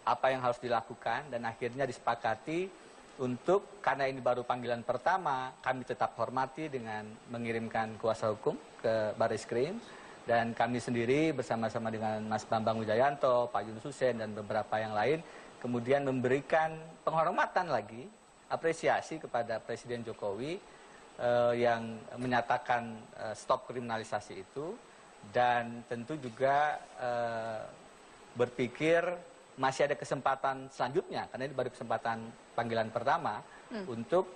S7: apa yang harus dilakukan, dan akhirnya disepakati untuk, karena ini baru panggilan pertama, kami tetap hormati dengan mengirimkan kuasa hukum ke Bariskrim, dan kami sendiri bersama-sama dengan Mas Bambang Wijayanto, Pak Yunus Hussein, dan beberapa yang lain, kemudian memberikan penghormatan lagi, apresiasi kepada Presiden Jokowi yang menyatakan stop kriminalisasi itu, dan tentu juga berpikir masih ada kesempatan selanjutnya, karena ini baru kesempatan panggilan pertama, untuk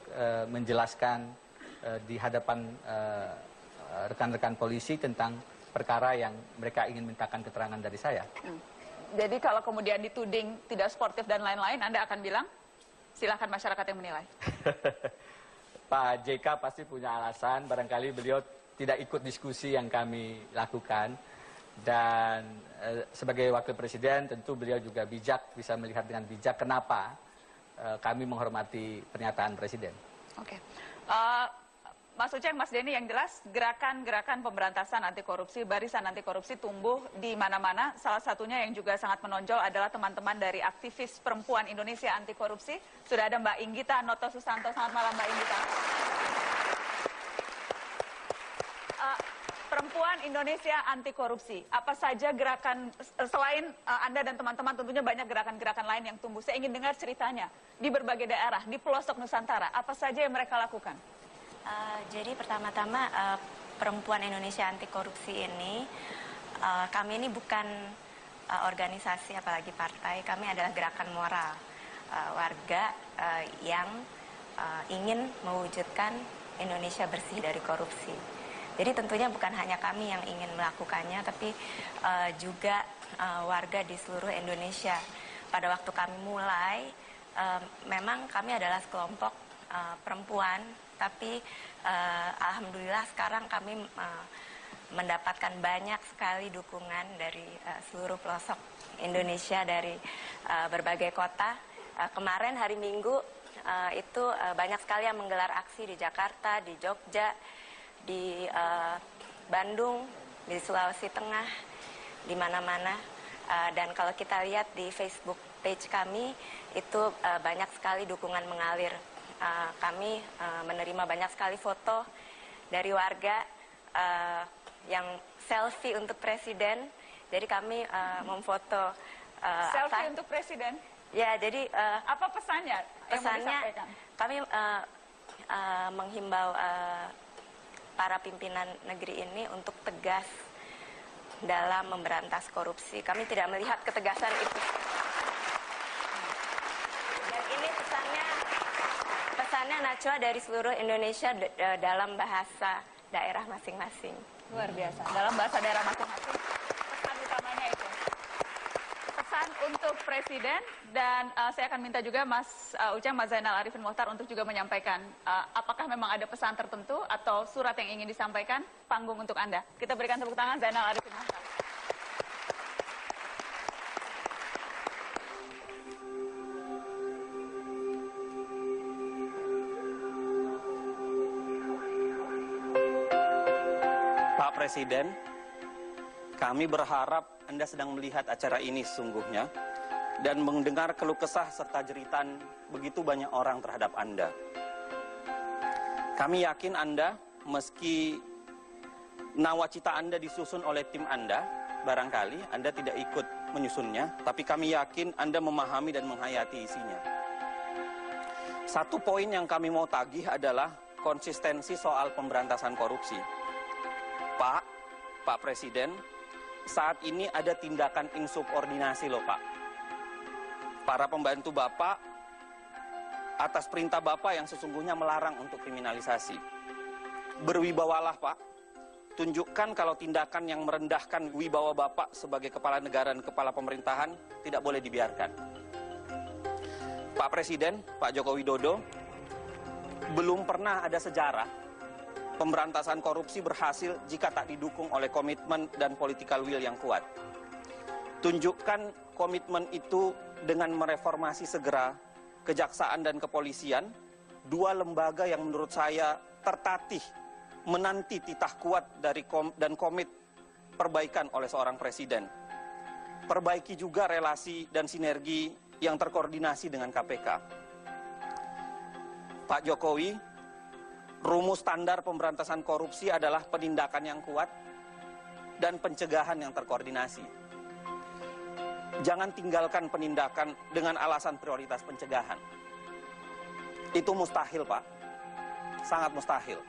S7: menjelaskan di hadapan rekan-rekan polisi tentang perkara yang mereka ingin mintakan keterangan dari saya.
S1: Jadi kalau kemudian dituding tidak sportif dan lain-lain, Anda akan bilang, silahkan masyarakat yang menilai.
S7: Pak JK pasti punya alasan, barangkali beliau tidak ikut diskusi yang kami lakukan. Dan sebagai wakil presiden tentu beliau juga bijak, bisa melihat dengan bijak kenapa kami menghormati pernyataan presiden.
S1: Oke. Mas Uceng, Mas Denny, yang jelas gerakan-gerakan pemberantasan anti korupsi, barisan anti korupsi tumbuh di mana-mana. Salah satunya yang juga sangat menonjol adalah teman-teman dari aktivis perempuan Indonesia anti korupsi. Sudah ada Mbak Inggita Noto Susanto. Selamat malam, Mbak Inggita. Perempuan Indonesia anti korupsi. Apa saja gerakan, selain Anda dan teman-teman tentunya banyak gerakan-gerakan lain yang tumbuh. Saya ingin dengar ceritanya di berbagai daerah, di pelosok Nusantara. Apa saja yang mereka lakukan?
S10: Jadi pertama-tama Perempuan Indonesia Anti Korupsi ini, kami ini bukan organisasi apalagi partai, kami adalah gerakan moral warga yang ingin mewujudkan Indonesia bersih dari korupsi. Jadi tentunya bukan hanya kami yang ingin melakukannya, tapi juga warga di seluruh Indonesia. Pada waktu kami mulai, memang kami adalah sekelompok perempuan, tapi alhamdulillah sekarang kami mendapatkan banyak sekali dukungan dari seluruh pelosok Indonesia, dari berbagai kota. Kemarin hari Minggu itu banyak sekali yang menggelar aksi di Jakarta, di Jogja, di Bandung, di Sulawesi Tengah, di mana-mana. Dan kalau kita lihat di Facebook page kami, itu banyak sekali dukungan mengalir. Kami menerima banyak sekali foto dari warga yang selfie untuk presiden. Jadi kami memfoto
S1: selfie untuk presiden?
S10: Ya, jadi
S1: apa pesannya?
S10: Pesannya kami menghimbau para pimpinan negeri ini untuk tegas dalam memberantas korupsi. Kami tidak melihat ketegasan itu. Dan ini pesannya Najwa dari seluruh Indonesia dalam bahasa daerah masing-masing.
S1: Luar biasa. Dalam bahasa daerah masing-masing. Pesan utamanya itu. Pesan untuk presiden, dan saya akan minta juga Mas Uceng, Mas Zainal Arifin Mohtar untuk juga menyampaikan apakah memang ada pesan tertentu atau surat yang ingin disampaikan. Panggung untuk Anda. Kita berikan tepuk tangan Zainal Arifin Mohtar.
S9: Pak Presiden, kami berharap Anda sedang melihat acara ini sesungguhnya dan mendengar keluh kesah serta jeritan begitu banyak orang terhadap Anda. Kami yakin Anda, meski nawacita Anda disusun oleh tim Anda, barangkali Anda tidak ikut menyusunnya, tapi kami yakin Anda memahami dan menghayati isinya. Satu poin yang kami mau tagih adalah konsistensi soal pemberantasan korupsi. Pak Presiden, saat ini ada tindakan insubordinasi loh Pak. Para pembantu Bapak, atas perintah Bapak yang sesungguhnya melarang untuk kriminalisasi. Berwibawalah Pak, tunjukkan kalau tindakan yang merendahkan wibawa Bapak sebagai kepala negara dan kepala pemerintahan tidak boleh dibiarkan. Pak Presiden, Pak Joko Widodo, belum pernah ada sejarah pemberantasan korupsi berhasil jika tak didukung oleh komitmen dan political will yang kuat. Tunjukkan komitmen itu dengan mereformasi segera kejaksaan dan kepolisian, dua lembaga yang menurut saya tertatih menanti titah kuat dari dan komit perbaikan oleh seorang presiden. Perbaiki juga relasi dan sinergi yang terkoordinasi dengan KPK. Pak Jokowi, rumus standar pemberantasan korupsi adalah penindakan yang kuat dan pencegahan yang terkoordinasi. Jangan tinggalkan penindakan dengan alasan prioritas pencegahan. Itu mustahil, Pak. Sangat mustahil.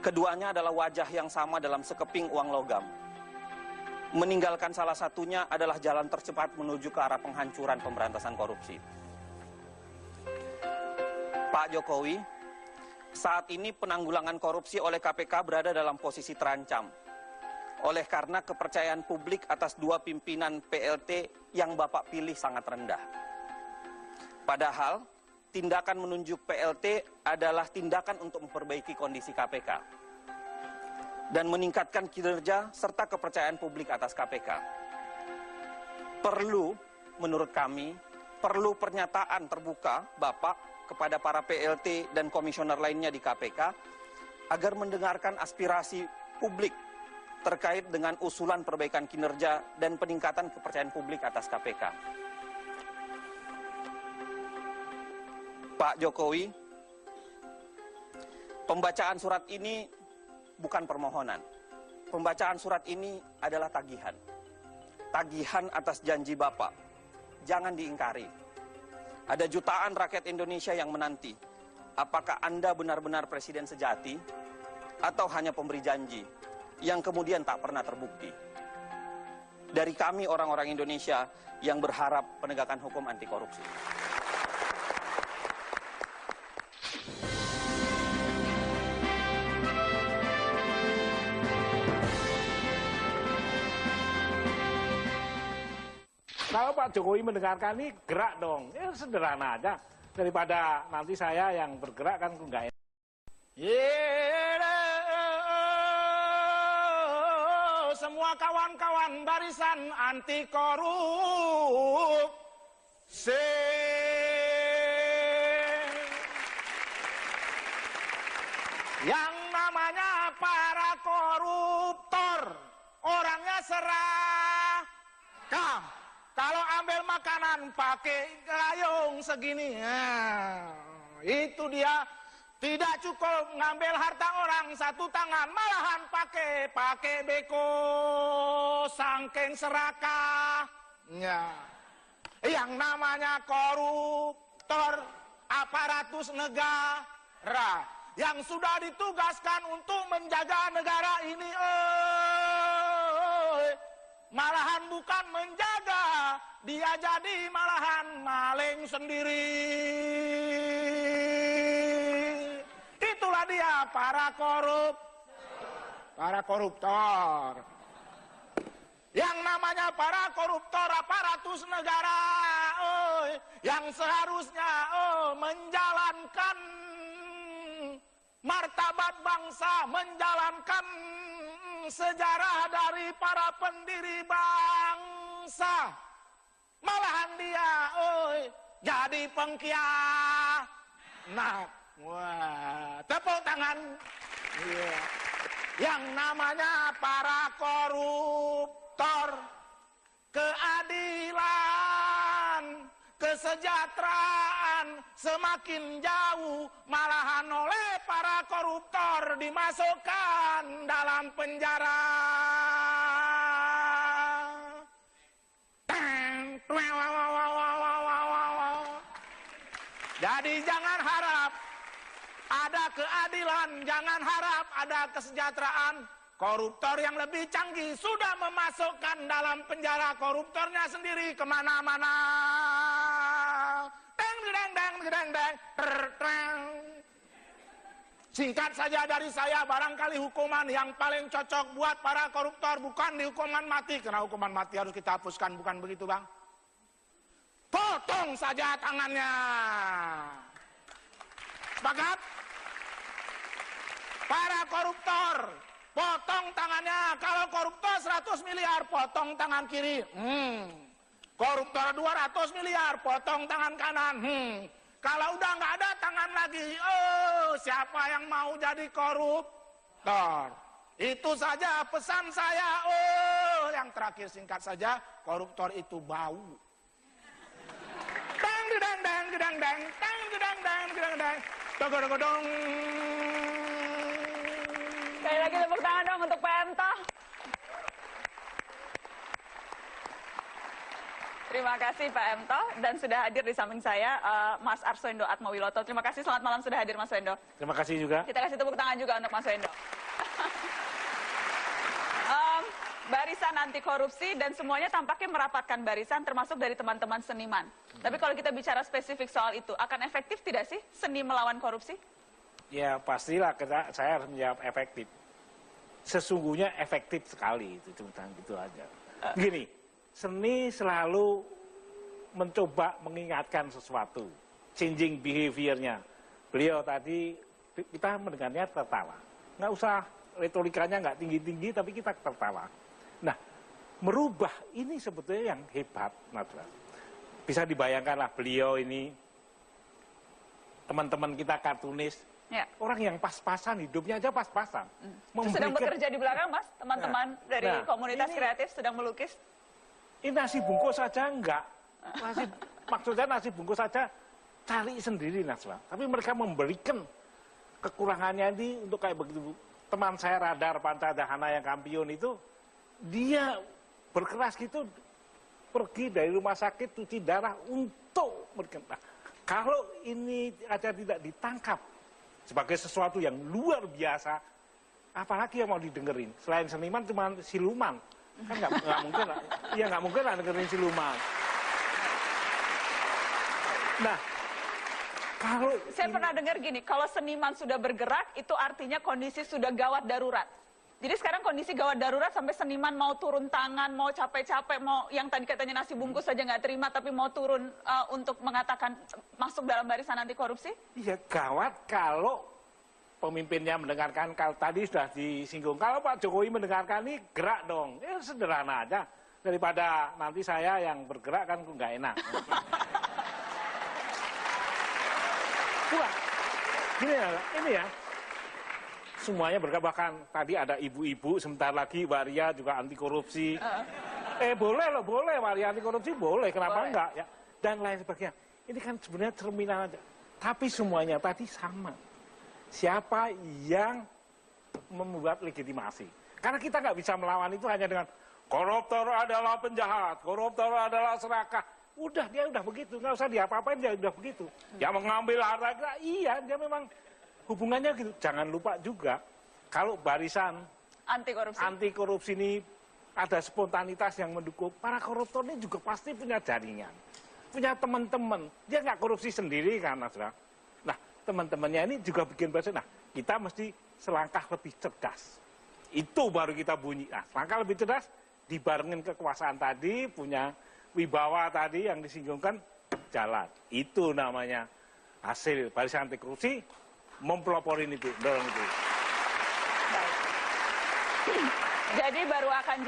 S9: Keduanya adalah wajah yang sama dalam sekeping uang logam. meninggalkan salah satunya adalah jalan tercepat menuju ke arah penghancuran pemberantasan korupsi. Pak Jokowi, saat ini penanggulangan korupsi oleh KPK berada dalam posisi terancam. Oleh karena kepercayaan publik atas dua pimpinan PLT yang Bapak pilih sangat rendah. Padahal, tindakan menunjuk PLT adalah tindakan untuk memperbaiki kondisi KPK dan meningkatkan kinerja serta kepercayaan publik atas KPK. Perlu, menurut kami, perlu pernyataan terbuka Bapak kepada para PLT dan komisioner lainnya di KPK agar mendengarkan aspirasi publik terkait dengan usulan perbaikan kinerja dan peningkatan kepercayaan publik atas KPK. Pak Jokowi, pembacaan surat ini bukan permohonan. Pembacaan surat ini adalah tagihan. Tagihan atas janji Bapak. Jangan diingkari. Ada jutaan rakyat Indonesia yang menanti. Apakah Anda benar-benar presiden sejati atau hanya pemberi janji yang kemudian tak pernah terbukti? Dari kami orang-orang Indonesia yang berharap penegakan hukum anti korupsi.
S2: Kalau Pak Jokowi mendengarkan ini, gerak dong. Ya sederhana aja. Daripada nanti saya yang bergerak kan enggak enak. Semua kawan-kawan barisan anti korupsi. Yang namanya para koruptor, orangnya serakah. Kalau ambil makanan pakai gayung segini, nah, itu dia. Tidak cukup ngambil harta orang satu tangan, malahan pakai beko, sangking serakahnya. Yang namanya koruptor, aparatus negara yang sudah ditugaskan untuk menjaga negara ini, malahan bukan menjaga, dia jadi malahan maling sendiri. Itulah dia para koruptor. Yang namanya para koruptor aparatus negara, yang seharusnya menjalankan martabat bangsa, menjalankan sejarah dari para pendiri bangsa, malahan dia jadi pengkhianat. Wah, tepuk tangan. Yeah. Yang namanya para koruptor, keadilan, kesejahteraan semakin jauh, malahan oleh para koruptor dimasukkan dalam penjara. Jadi jangan harap ada keadilan, jangan harap ada kesejahteraan. Koruptor yang lebih canggih sudah memasukkan dalam penjara koruptornya sendiri kemana-mana. Singkat saja dari saya, barangkali hukuman yang paling cocok buat para koruptor bukan dihukuman mati, karena hukuman mati harus kita hapuskan, bukan begitu Bang? Potong saja tangannya. Sepakat? Para koruptor, potong tangannya. Kalau koruptor 100 miliar, potong tangan kiri. Koruptor 200 miliar, potong tangan kanan. Kalau udah nggak ada tangan lagi, siapa yang mau jadi koruptor? Itu saja pesan saya. Yang terakhir singkat saja, koruptor itu bau.
S1: Sekali lagi tepuk tangan dong untuk Pak Emto. Terima kasih Pak Emto, dan sudah hadir di samping saya Mas Arswendo Atmawiloto. Terima kasih, selamat malam sudah hadir Mas Wendo.
S2: Terima kasih juga.
S1: Kita kasih tepuk tangan juga untuk Mas Wendo. Barisan anti korupsi dan semuanya tampaknya merapatkan barisan termasuk dari teman-teman seniman. Tapi kalau kita bicara spesifik soal itu, akan efektif tidak sih seni melawan korupsi?
S2: Ya pastilah saya harus menjawab efektif. Sesungguhnya efektif sekali itu cuma gitu aja. Gini, seni selalu mencoba mengingatkan sesuatu, changing behavior-nya. Beliau tadi kita mendengarnya tertawa, nggak usah retorikanya nggak tinggi-tinggi tapi kita tertawa. Nah, merubah ini sebetulnya yang hebat, Najwa. Bisa dibayangkanlah beliau ini teman-teman kita kartunis. Ya. Orang yang pas-pasan, hidupnya aja pas-pasan.
S1: Sedang bekerja di belakang, Mas, teman-teman dari komunitas kreatif sedang melukis.
S2: Ini nasi bungkus saja enggak. Maksudnya nasi bungkus saja cari sendiri, Najwa. Tapi mereka memberikan kekurangannya ini untuk kayak begitu. Teman saya Radar Pancadhana yang kampion itu, dia berkeras gitu, pergi dari rumah sakit cuci darah untuk berkentang. Kalau ini aja tidak ditangkap sebagai sesuatu yang luar biasa, apalagi yang mau didengerin? Selain seniman cuma siluman, kan nggak mungkin lah. Ya nggak mungkin lah dengerin siluman. Nah, kalau
S1: saya pernah dengar gini, kalau seniman sudah bergerak itu artinya kondisi sudah gawat darurat. Jadi sekarang kondisi gawat darurat sampai seniman mau turun tangan, mau capek-capek, mau yang tadi katanya nasi bungkus saja nggak terima, tapi mau turun untuk mengatakan masuk dalam barisan anti korupsi?
S2: Iya gawat kalau pemimpinnya mendengarkan. Kalau tadi sudah disinggung, kalau Pak Jokowi mendengarkan ini gerak dong. Ya sederhana aja. Daripada nanti saya yang bergerak kan nggak enak. Bukan. Gini ya, ini ya. Semuanya berkebahkan. Tadi ada ibu-ibu, sebentar lagi Waria juga anti korupsi. Boleh loh, boleh. Waria anti korupsi boleh, kenapa enggak? Ya. Dan lain sebagainya. Ini kan sebenarnya cerminan aja. Tapi semuanya tadi sama. Siapa yang membuat legitimasi? Karena kita nggak bisa melawan itu hanya dengan koruptor adalah penjahat, koruptor adalah serakah. Udah, dia udah begitu. Nggak usah diapa-apain, dia udah begitu. Yang mengambil harta, iya, dia memang hubungannya gitu. Jangan lupa juga, kalau barisan anti korupsi ini ada spontanitas yang mendukung, para koruptor ini juga pasti punya jaringan, punya teman-teman. Dia nggak korupsi sendiri kan, Nasra. Nah, teman-temannya ini juga bikin barisan. Nah, kita mesti selangkah lebih cerdas. Itu baru kita bunyi. Nah, selangkah lebih cerdas, dibarengin kekuasaan tadi, punya wibawa tadi yang disinggungkan, jalan. Itu namanya hasil barisan anti korupsi. Mempeloporin itu, dorong itu.
S1: Jadi baru akan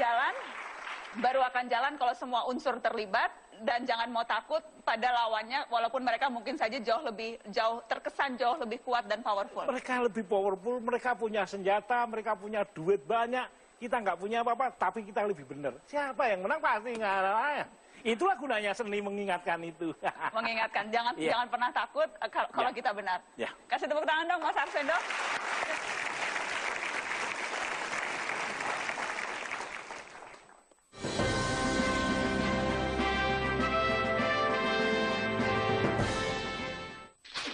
S1: jalan kalau semua unsur terlibat dan jangan mau takut pada lawannya walaupun mereka mungkin saja terkesan jauh lebih kuat dan powerful.
S2: Mereka lebih powerful, mereka punya senjata, mereka punya duit banyak, kita nggak punya apa-apa, tapi kita lebih benar. Siapa yang menang pasti nggak ada. Itulah gunanya seni mengingatkan itu.
S1: Mengingatkan, jangan pernah takut kalau kita benar. Kasih tepuk tangan dong Mas Arswendo.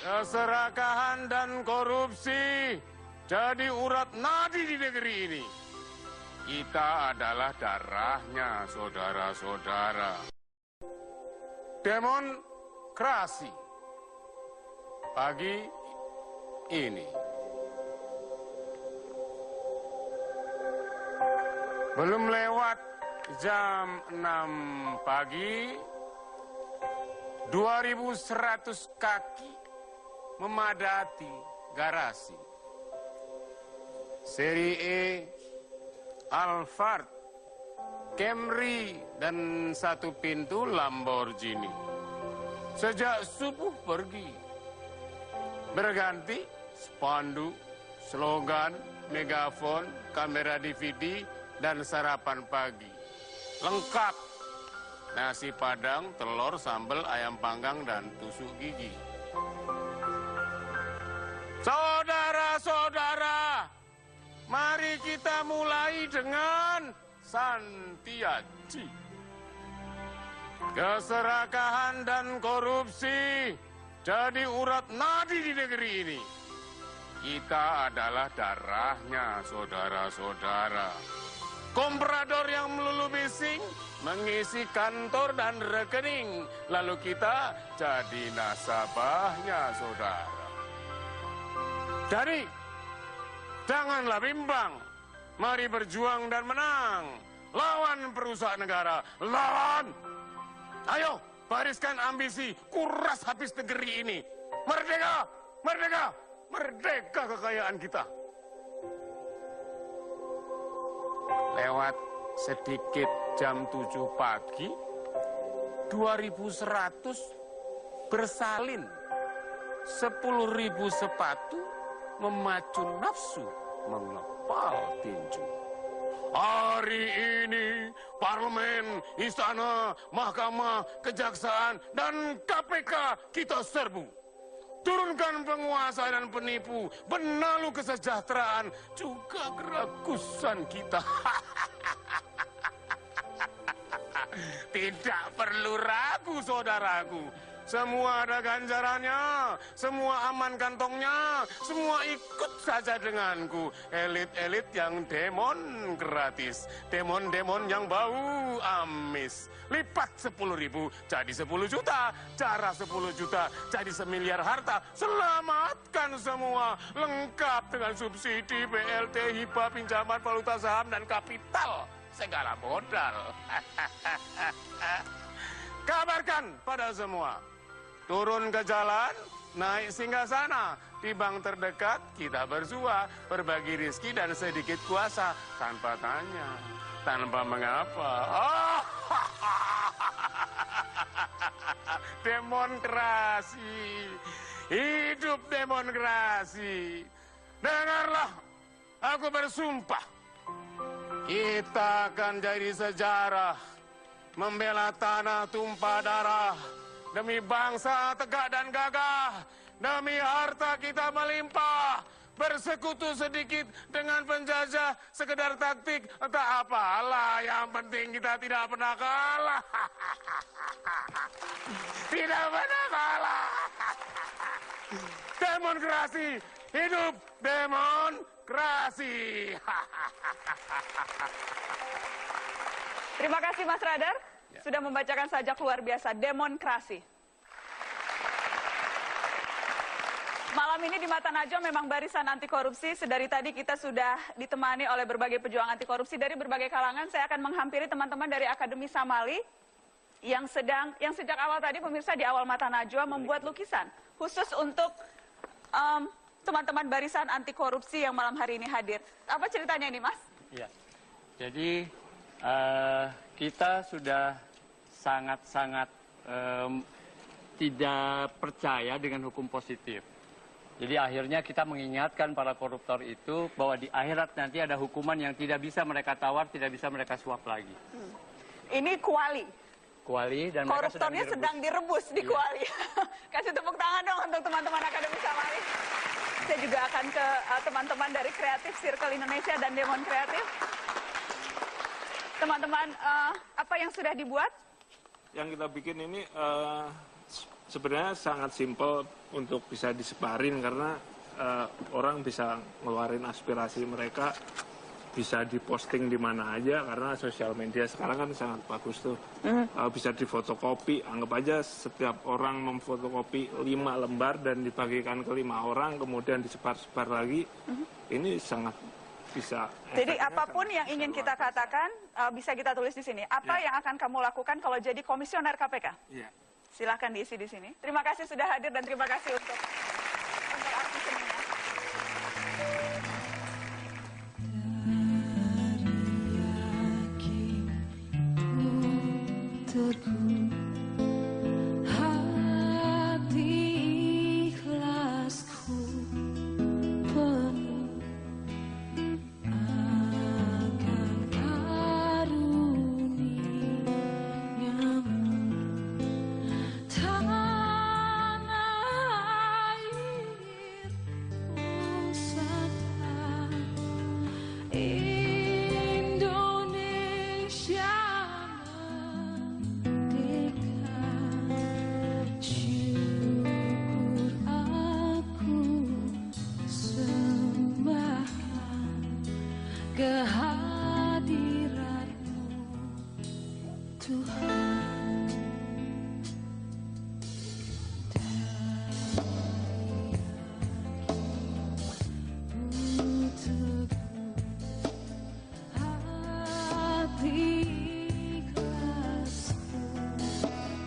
S11: Keserakahan dan korupsi jadi urat nadi di negeri ini. Kita adalah darahnya, saudara-saudara. Demonstrasi pagi ini. Belum lewat jam 6 pagi, 2.100 kaki memadati garasi. Seri E, Alphard, Camry, dan satu pintu Lamborghini. Sejak subuh pergi. Berganti spanduk, slogan, megafon, kamera DVD, dan sarapan pagi. Lengkap. Nasi padang, telur, sambal, ayam panggang, dan tusuk gigi. Saudara-saudara, mari kita mulai dengan Santiaji. Keserakahan dan korupsi jadi urat nadi di negeri ini. Kita adalah darahnya, saudara-saudara. Komprador yang melulu bising mengisi kantor dan rekening. Lalu kita jadi nasabahnya, saudara. Jadi, janganlah bimbang. Mari berjuang dan menang. Lawan perusahaan negara. Lawan! Ayo, bariskan ambisi. Kuras habis negeri ini. Merdeka! Merdeka! Merdeka kekayaan kita. Lewat sedikit jam 7 pagi, 2.100 bersalin. 10.000 sepatu memacu nafsu mengepal tinju. Hari ini parlemen, istana, mahkamah, kejaksaan, dan KPK kita serbu. Turunkan penguasa dan penipu, benalu kesejahteraan, juga kerakusan kita. Tidak perlu ragu, saudaraku. Semua ada ganjarannya, semua aman kantongnya, semua ikut saja denganku. Elit-elit yang demokratis, demon-demon yang bau amis. Lipat 10.000 jadi 10 juta, cara 10 juta jadi 1 miliar harta. Selamatkan semua, lengkap dengan subsidi, BLT, hibah, pinjaman, valuta saham, dan kapital. Segala modal. Kabarkan pada semua. Turun ke jalan, naik singgasana. Di bank terdekat kita bersua, berbagi rizki dan sedikit kuasa. Tanpa tanya, tanpa mengapa. Oh, demokrasi. Hidup demokrasi. Dengarlah, aku bersumpah. Kita akan jadi sejarah. Membela tanah tumpah darah. Demi bangsa tegak dan gagah, demi harta kita melimpah. Bersekutu sedikit dengan penjajah, sekedar taktik, entah apalah. Yang penting kita tidak pernah kalah. Tidak pernah kalah. Demokrasi, hidup demokrasi.
S1: Terima kasih Mas Radar. Sudah membacakan sajak luar biasa, demokrasi. Malam ini di Mata Najwa memang barisan anti korupsi. Sedari tadi kita sudah ditemani oleh berbagai pejuang anti korupsi dari berbagai kalangan. Saya akan menghampiri teman-teman dari Akademi Samali yang sejak awal tadi pemirsa di awal Mata Najwa membuat lukisan khusus untuk teman-teman barisan anti korupsi yang malam hari ini hadir. Apa ceritanya ini, Mas?
S12: Iya. Jadi kita sudah sangat-sangat tidak percaya dengan hukum positif. Jadi akhirnya kita mengingatkan para koruptor itu bahwa di akhirat nanti ada hukuman yang tidak bisa mereka tawar, tidak bisa mereka suap lagi.
S1: Ini kuali.
S12: Kuali dan mereka
S1: sedang direbus di kuali. Kasih tepuk tangan dong untuk teman-teman Akademi Samali. Saya juga akan ke teman-teman dari Kreatif Circle Indonesia dan Demon Kreatif. Teman-teman, apa yang sudah dibuat?
S13: Yang kita bikin ini sebenarnya sangat simpel untuk bisa disebarin karena orang bisa ngeluarin aspirasi mereka, bisa diposting di mana aja karena sosial media sekarang kan sangat bagus tuh. Bisa difotokopi, anggap aja setiap orang memfotokopi 5 lembar dan dibagikan ke 5 orang, kemudian disebar-sebar lagi. Ini sangat bisa.
S1: Jadi apapun yang ingin kita katakan bisa kita tulis di sini. Apa yang akan kamu lakukan kalau jadi komisioner KPK?
S13: Iya.
S1: Silahkan diisi di sini. Terima kasih sudah hadir dan terima kasih untuk arti seninya.
S3: Hati ikhlasku penuh akan karunia-Mu. Tanah air Nusantara Indonesia merdeka. Tuhan, untuk hati ikhlasku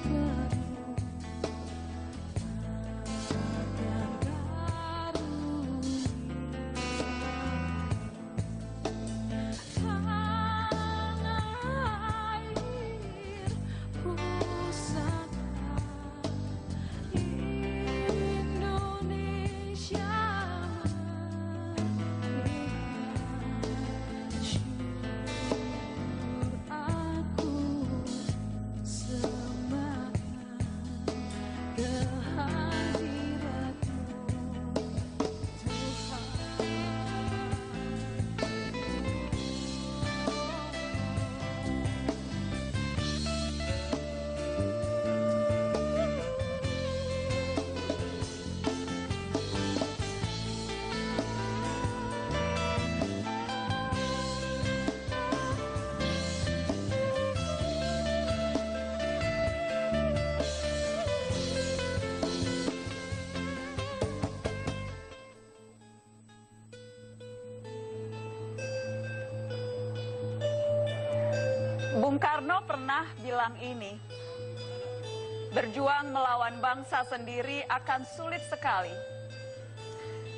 S3: penuh akan karunia tanah air pusaka Indonesia syukur aku sembahkan kehadiratmu Tuhan.
S1: Bung Karno pernah bilang ini, berjuang melawan bangsa sendiri akan sulit sekali.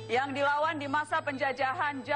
S1: Yang dilawan di masa penjajahan jauh